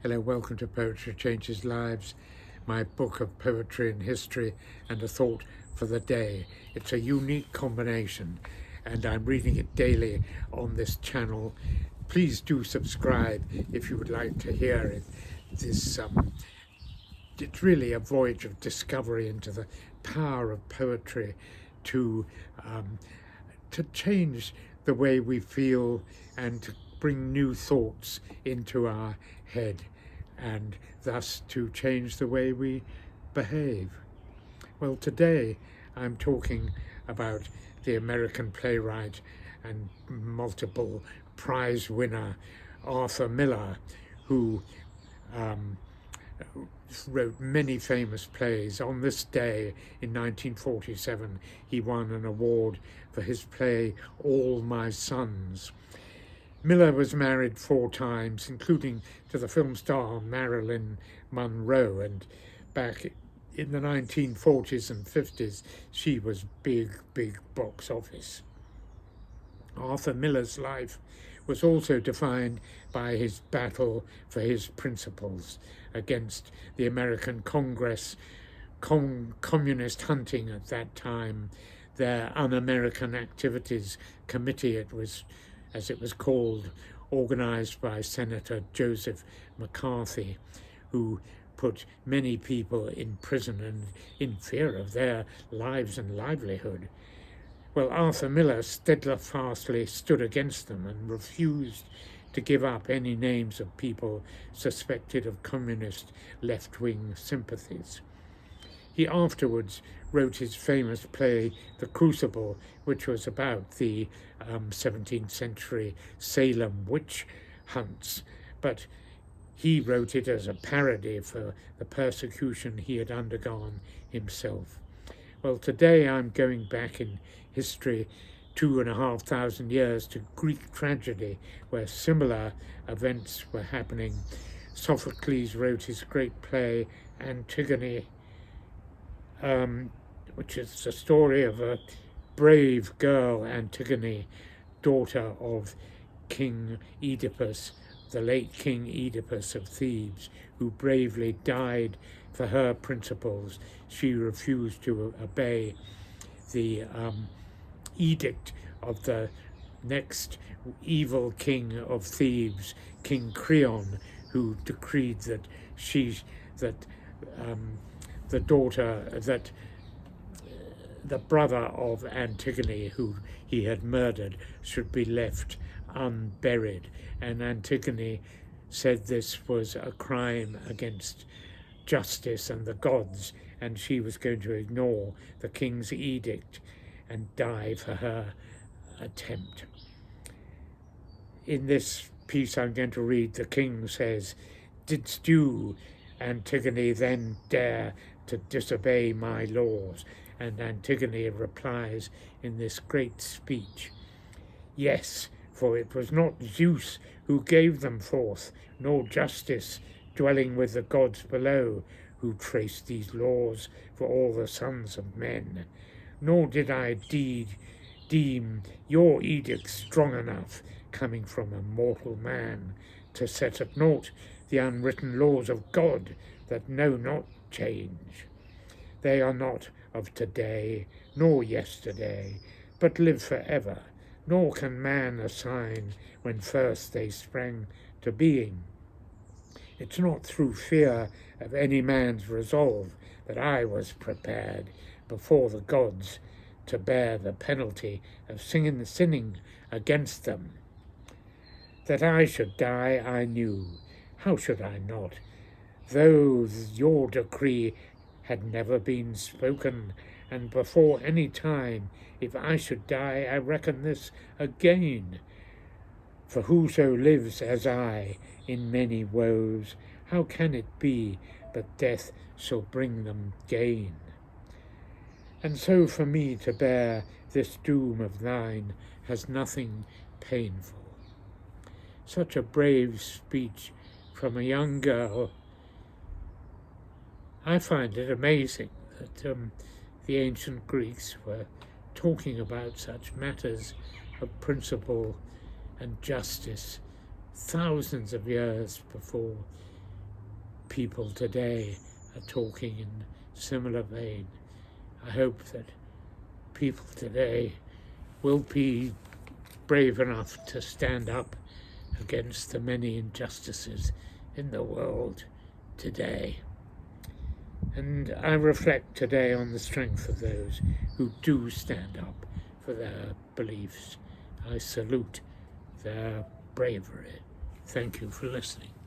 Hello, welcome to Poetry Changes Lives, my book of poetry and history and a thought for the day. It's a unique combination and I'm reading it daily on this channel. Please do subscribe if you would like to hear it. It's really a voyage of discovery into the power of poetry to change the way we feel and to bring new thoughts into our head and thus to change the way we behave. Well, today I'm talking about the American playwright and multiple prize winner Arthur Miller, who wrote many famous plays. On this day in 1947, he won an award for his play All My Sons. Miller was married 4 times, including to the film star Marilyn Monroe, and back in the 1940s and 50s, she was big box office. Arthur Miller's life was also defined by his battle for his principles against the American Congress, communist hunting at that time, their Un-American Activities Committee, as it was called, organized by Senator Joseph McCarthy, who put many people in prison and in fear of their lives and livelihood. Well, Arthur Miller steadfastly stood against them and refused to give up any names of people suspected of communist left-wing sympathies. He afterwards wrote his famous play, The Crucible, which was about the 17th century Salem witch hunts, but he wrote it as a parody for the persecution he had undergone himself. Well, today I'm going back in history 2,500 years to Greek tragedy, where similar events were happening. Sophocles wrote his great play Antigone, which is the story of a brave girl, Antigone, daughter of King Oedipus, the late King Oedipus of Thebes, who bravely died for her principles. She refused to obey the edict of the next evil king of Thebes, King Creon, who decreed that the brother of Antigone, who he had murdered, should be left unburied. And Antigone said this was a crime against justice and the gods, and she was going to ignore the king's edict and die for her attempt. In this piece I'm going to read, the king says, "Didst you, Antigone, then dare to disobey my laws?" And Antigone replies in this great speech, "Yes, for it was not Zeus who gave them forth, nor justice dwelling with the gods below, who traced these laws for all the sons of men. Nor did I deem your edict strong enough, coming from a mortal man, to set at naught the unwritten laws of God that know not change. They are not of today, nor yesterday, but live forever, nor can man assign when first they sprang to being. It's not through fear of any man's resolve that I was prepared before the gods to bear the penalty of sinning against them. That I should die I knew, how should I not, though your decree had never been spoken, and before any time, if I should die, I reckon this again. For whoso lives as I in many woes, how can it be but death shall bring them gain? And so for me to bear this doom of thine has nothing painful." Such a brave speech from a young girl. I find it amazing that the ancient Greeks were talking about such matters of principle and justice thousands of years before people today are talking in similar vein. I hope that people today will be brave enough to stand up against the many injustices in the world today. And I reflect today on the strength of those who do stand up for their beliefs. I salute their bravery. Thank you for listening.